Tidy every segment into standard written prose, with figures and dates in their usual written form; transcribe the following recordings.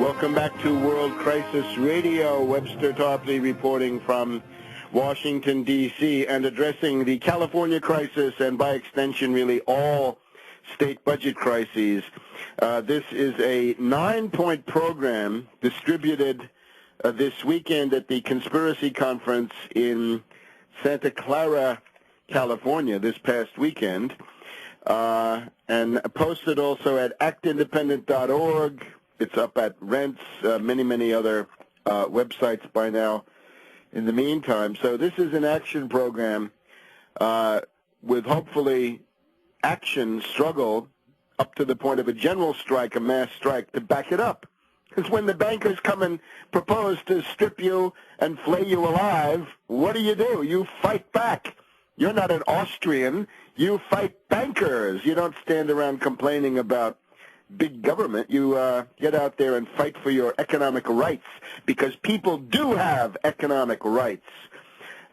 Welcome back to World Crisis Radio. Webster Tarpley reporting from Washington, D.C., and addressing the California crisis and, by extension, really all state budget crises. This is a 9-point program distributed this weekend at the Conspiracy Conference in Santa Clara, California, this past weekend, and posted also at actindependent.org. It's up at Rents, many other websites by now in the meantime. So this is an action program with hopefully action, struggle, up to the point of a general strike, a mass strike, to back it up. Because when the bankers come and propose to strip you and flay you alive, what do? You fight back. You're not an Austrian. You fight bankers. You don't stand around complaining about big government. You get out there and fight for your economic rights, because people do have economic rights,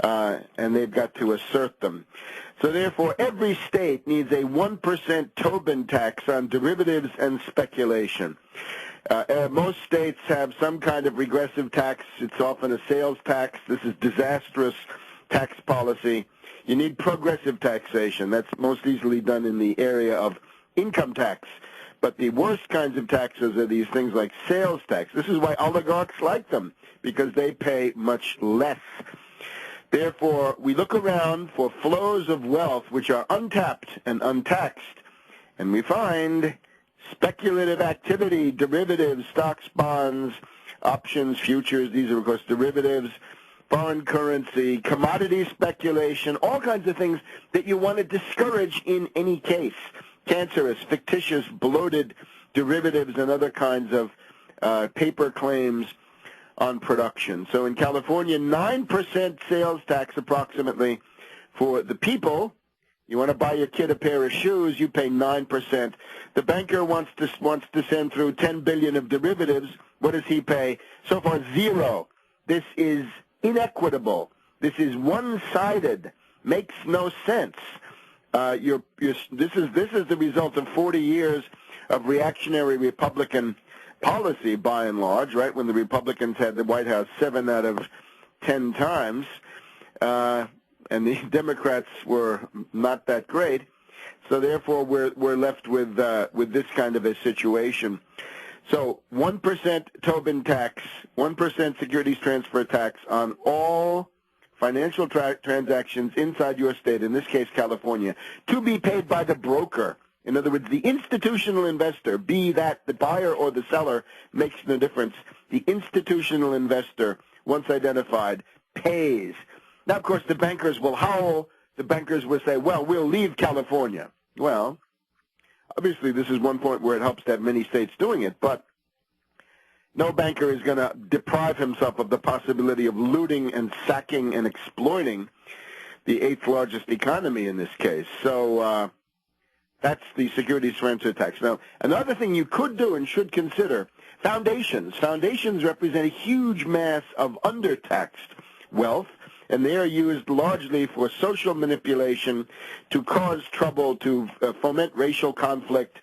and they've got to assert them. So therefore, every state needs a 1% Tobin tax on derivatives and speculation. Most states have some kind of regressive tax. It's often a sales tax. This is disastrous tax policy. You need progressive taxation. That's most easily done in the area of income tax. But the worst kinds of taxes are these things like sales tax. This is why oligarchs like them, because they pay much less. Therefore, we look around for flows of wealth which are untapped and untaxed, and we find speculative activity, derivatives, stocks, bonds, options, futures. These are, of course, derivatives, foreign currency, commodity speculation, all kinds of things that you want to discourage in any case. Cancerous, fictitious, bloated derivatives and other kinds of paper claims on production. So in California, 9% sales tax approximately for the people. You want to buy your kid a pair of shoes, you pay 9%. The banker wants to send through $10 billion of derivatives. What does he pay? So far, 0. This is inequitable. This is one-sided. Makes no sense. This is the result of 40 years of reactionary Republican policy, by and large, right, when the Republicans had the White House 7 out of 10 times, and the Democrats were not that great. So therefore, we're left with this kind of a situation. So 1% Tobin tax, 1% securities transfer tax on all financial transactions inside your state, in this case California, to be paid by the broker. In other words, the institutional investor, be that the buyer or the seller, makes no difference. The institutional investor, once identified, pays. Now, of course, the bankers will howl. The bankers will say, well, we'll leave California. Well, obviously this is one point where it helps to have many states doing it, but no banker is going to deprive himself of the possibility of looting and sacking and exploiting the 8th largest economy in this case. So that's the securities transfer tax. Now, another thing you could do and should consider, foundations. Foundations represent a huge mass of undertaxed wealth, and they are used largely for social manipulation, to cause trouble, to foment racial conflict,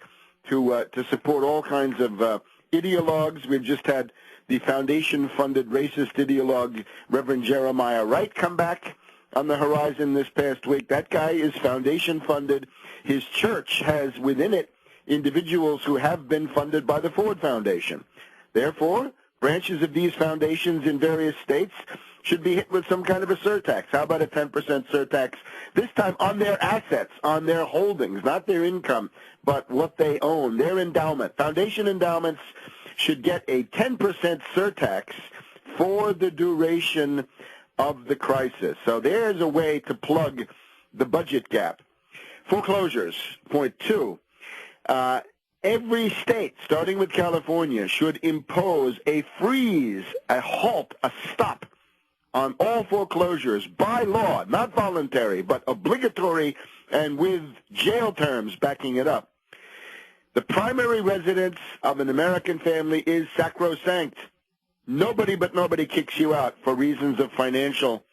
to support all kinds of ideologues. We've just had the foundation-funded racist ideologue, Reverend Jeremiah Wright, come back on the horizon this past week. That guy is foundation-funded. His church has within it individuals who have been funded by the Ford Foundation. Therefore, branches of these foundations in various states should be hit with some kind of a surtax. How about a 10% surtax, this time on their assets, on their holdings, not their income, but what they own, their endowment. Foundation endowments should get a 10% surtax for the duration of the crisis. So there's a way to plug the budget gap. Foreclosures, point 2. Every state, starting with California, should impose a freeze, a halt, a stop on all foreclosures by law, not voluntary, but obligatory, and with jail terms backing it up. The primary residence of an American family is sacrosanct. Nobody but nobody kicks you out for reasons of financial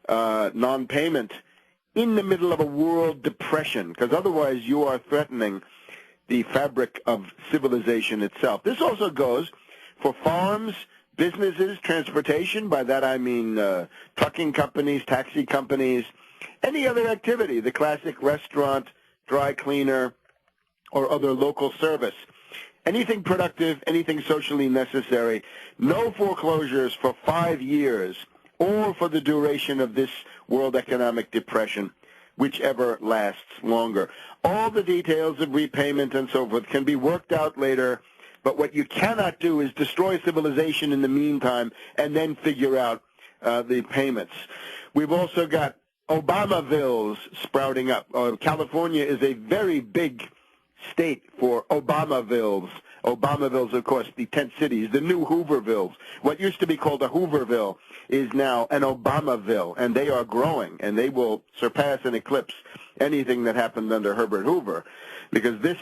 non-payment in the middle of a world depression, because otherwise you are threatening the fabric of civilization itself. This also goes for farms, businesses, transportation. By that I mean trucking companies, taxi companies, any other activity, the classic restaurant, dry cleaner, or other local service. Anything productive, anything socially necessary. No foreclosures for 5 years or for the duration of this world economic depression, whichever lasts longer. All the details of repayment and so forth can be worked out later, but what you cannot do is destroy civilization in the meantime and then figure out the payments. We've also got Obamavilles sprouting up. California is a very big state for Obamavilles. Obamavilles, of course, the tent cities, the new Hoovervilles. What used to be called a Hooverville is now an Obamaville, and they are growing, and they will surpass and eclipse anything that happened under Herbert Hoover, because this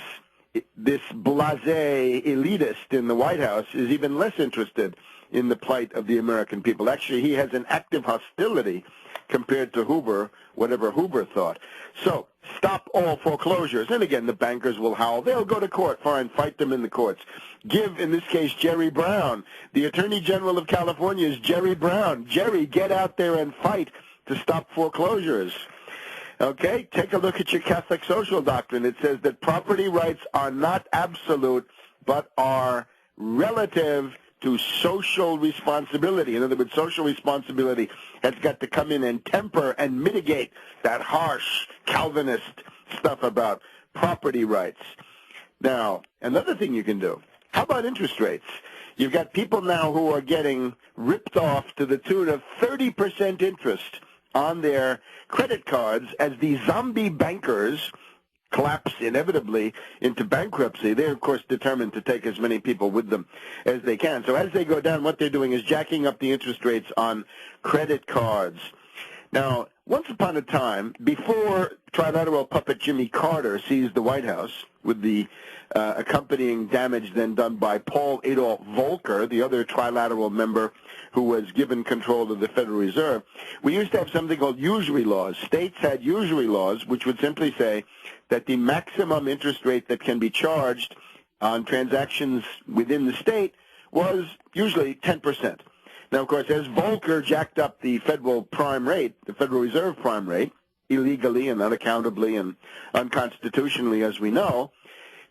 blasé elitist in the White House is even less interested in the plight of the American people. Actually, he has an active hostility compared to Hoover, whatever Hoover thought. So, stop all foreclosures. And again, the bankers will howl. They'll go to court. Fine, fight them in the courts. Give, in this case, Jerry Brown. The Attorney General of California is Jerry Brown. Jerry, get out there and fight to stop foreclosures. Okay, take a look at your Catholic social doctrine. It says that property rights are not absolute, but are relative to social responsibility. In other words, social responsibility has got to come in and temper and mitigate that harsh Calvinist stuff about property rights. Now, another thing you can do, how about interest rates? You've got people now who are getting ripped off to the tune of 30% interest on their credit cards as the zombie bankers collapse inevitably into bankruptcy. They're, of course, determined to take as many people with them as they can. So as they go down, what they're doing is jacking up the interest rates on credit cards. Now, once upon a time, before trilateral puppet Jimmy Carter seized the White House with the accompanying damage then done by Paul Adolph Volcker, the other trilateral member who was given control of the Federal Reserve, we used to have something called usury laws. States had usury laws, which would simply say that the maximum interest rate that can be charged on transactions within the state was usually 10%. Now, of course, as Volcker jacked up the federal prime rate, the Federal Reserve prime rate, illegally and unaccountably and unconstitutionally, as we know,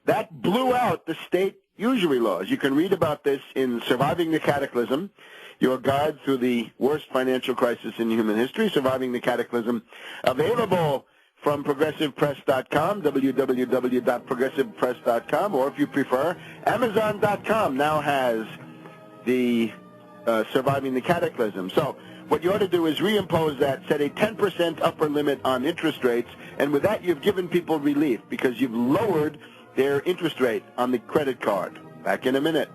that blew out the state usury laws. You can read about this in Surviving the Cataclysm, your guide through the worst financial crisis in human history, Surviving the Cataclysm, available from progressivepress.com, www.progressivepress.com, or if you prefer, Amazon.com now has the Surviving the Cataclysm. So what you ought to do is reimpose that, set a 10% upper limit on interest rates, and with that you've given people relief because you've lowered their interest rate on the credit card. Back in a minute.